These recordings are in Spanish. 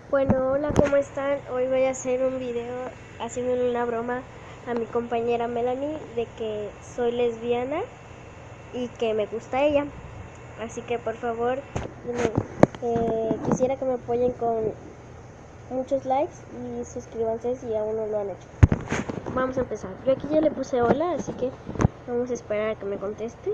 Bueno, hola, ¿cómo están? Hoy voy a hacer un video haciéndole una broma a mi compañera Melanie de que soy lesbiana y que me gusta ella. Así que por favor, quisiera que me apoyen con muchos likes y suscríbanse si aún no lo han hecho. Vamos a empezar. Yo aquí ya le puse hola, así que vamos a esperar a que me conteste.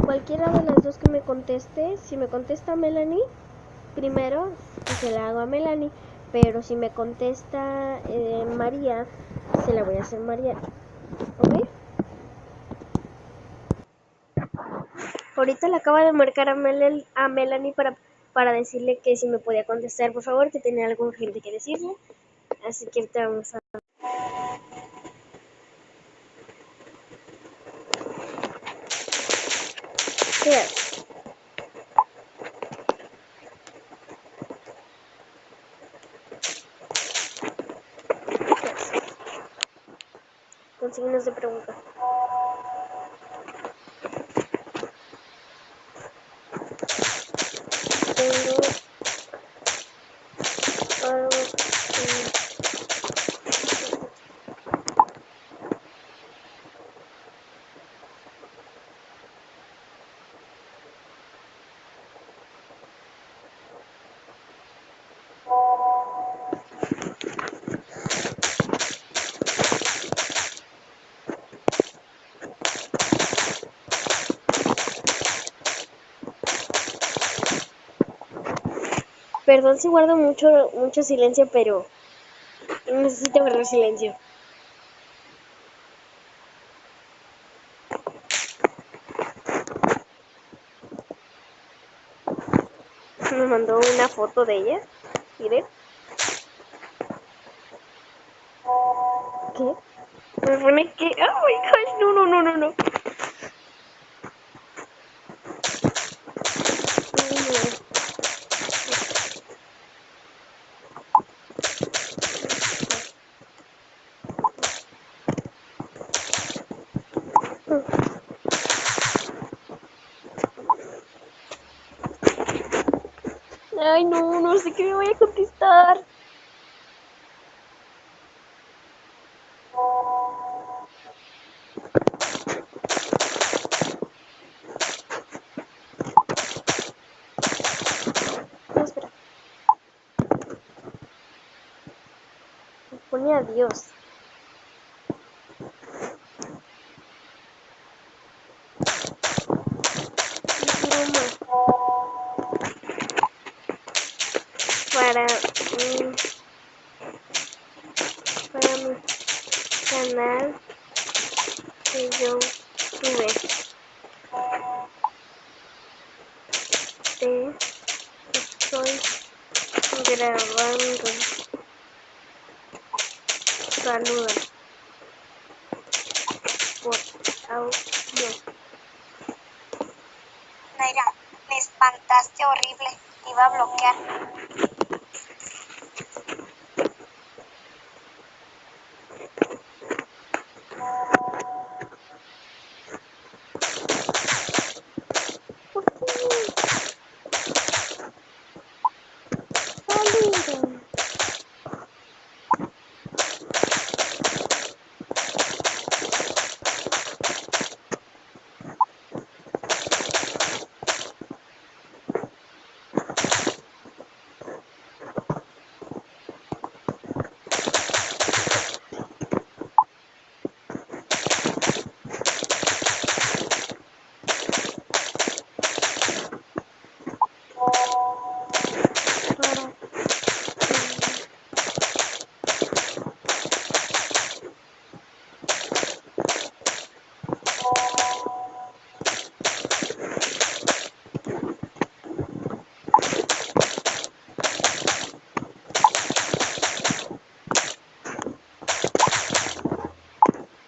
Cualquiera de las dos que me conteste, si me contesta Melanie, primero se la hago a Melanie, pero si me contesta María, se la voy a hacer María, ¿ok? Ahorita le acabo de marcar a Melanie para decirle que si me podía contestar, por favor, que tenía algo urgente que decirle, así que ahorita vamos a... Mira. Con signos de pregunta. Tengo algo que... Perdón si guardo mucho silencio, pero necesito guardar silencio. Me mandó una foto de ella. Miren. ¿Qué? Me pone que... ¡Oh my gosh! No, no, no, no, no. Ay, no, no sé qué me voy a contestar. No, espera. Me pone adiós. Para mi canal que yo tuve. Te estoy grabando. Saluda por audio. Naira, me espantaste horrible. Te iba a bloquear. ¿Por qué? Saluda.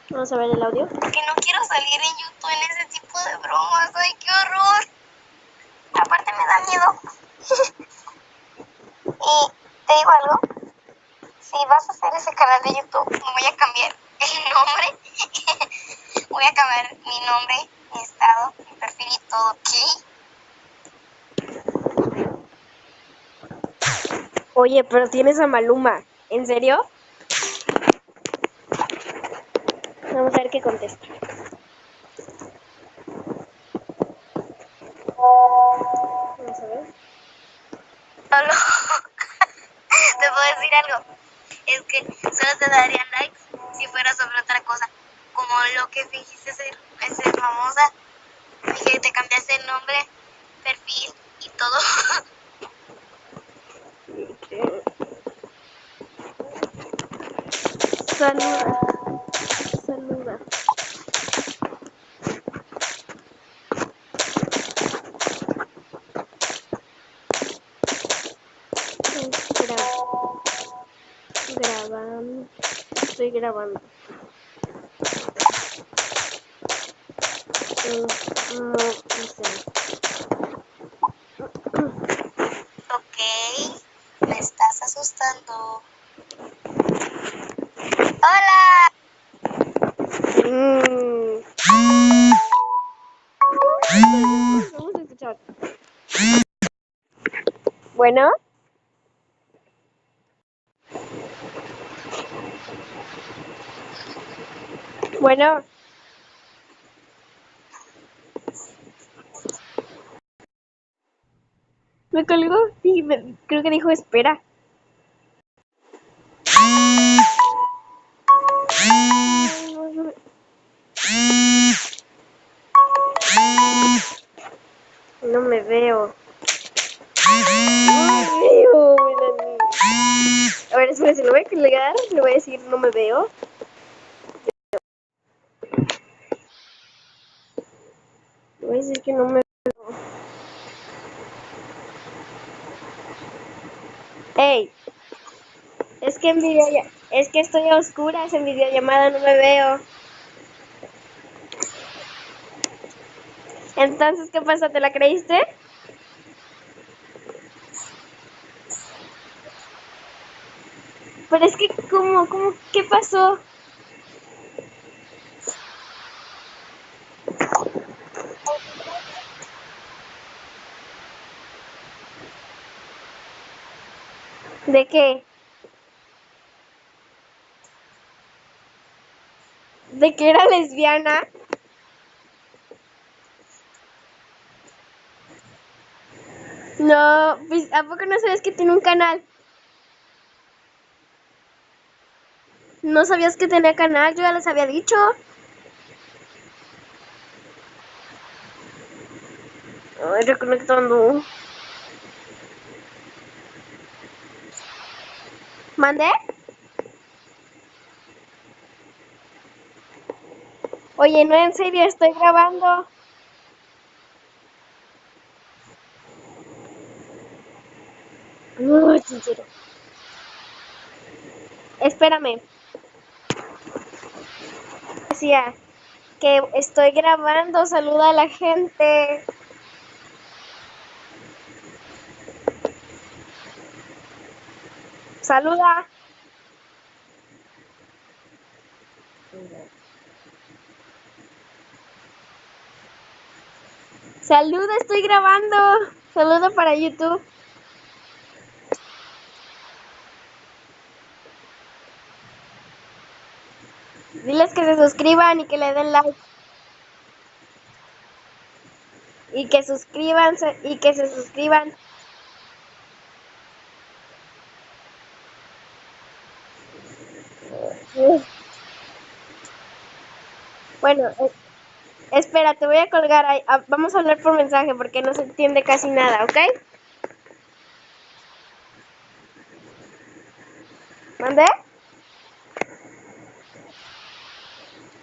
Vamos a ver el audio. Que no quiero salir en YouTube en ese tipo de bromas. ¡Ay, qué horror! Aparte me da miedo. Y te digo algo. Si vas a hacer ese canal de YouTube, me voy a cambiar el nombre. Voy a cambiar mi nombre, mi estado, mi perfil y todo, ¿ok? Oye, pero tienes a Maluma. ¿En serio? Vamos a ver qué contesta. Vamos a ver. Solo te puedo decir algo. Es que solo te darían likes si fuera sobre otra cosa. Como lo que fingiste ser famosa. Y que te cambiaste el nombre, perfil y todo. Saluda. Saluda. Grabando. Estoy grabando. No, no sé. Ok, me estás asustando. Hola. Vamos a escuchar. Bueno. Bueno. Me colgó y creo que dijo espera. No me veo. No me veo, Melanie. A ver, espera, si lo voy a colgar, le voy a decir no me veo. Le voy a decir que no me veo. Ey, es que es que estoy a oscuras en videollamada, no me veo. Entonces, ¿qué pasa? ¿Te la creíste? Pero es que, qué pasó? ¿De qué? ¿De que era lesbiana? No, pues, ¿a poco no sabes que tiene un canal? ¿No sabías que tenía canal? Yo ya les había dicho. Ay, reconectando. ¿Mandé? Oye, no, en serio, estoy grabando. Uy, sincero. Espérame. Decía que estoy grabando. Saluda a la gente. Saluda. Saluda, estoy grabando. Saluda para YouTube. Diles que se suscriban y que le den like. Y que suscribanse y que se suscriban. Bueno, espera, te voy a colgar. Vamos a hablar por mensaje porque no se entiende casi nada, ¿ok? ¿Mandé?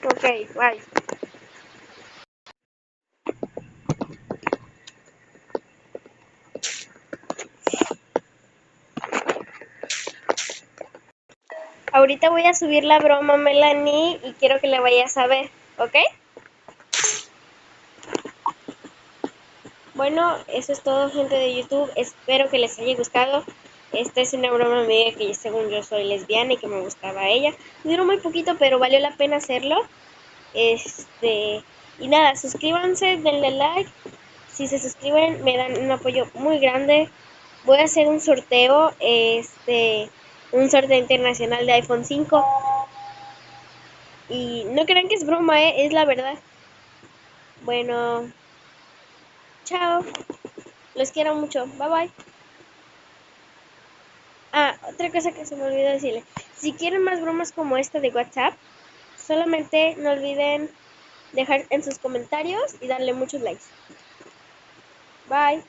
Ok, bye. Ahorita voy a subir la broma, Melanie, y quiero que la vayas a ver, ¿ok? Bueno, eso es todo, gente de YouTube. Espero que les haya gustado. Esta es una broma amiga que según yo soy lesbiana y que me gustaba a ella. Duró muy poquito, pero valió la pena hacerlo. Y nada, suscríbanse, denle like. Si se suscriben me dan un apoyo muy grande. voy a hacer un sorteo, un sorteo internacional de iPhone 5. Y no crean que es broma, es la verdad. Bueno, chao. Los quiero mucho. Bye bye. Ah, otra cosa que se me olvidó decirle. Si quieren más bromas como esta de WhatsApp, solamente no olviden dejar en sus comentarios y darle muchos likes. Bye.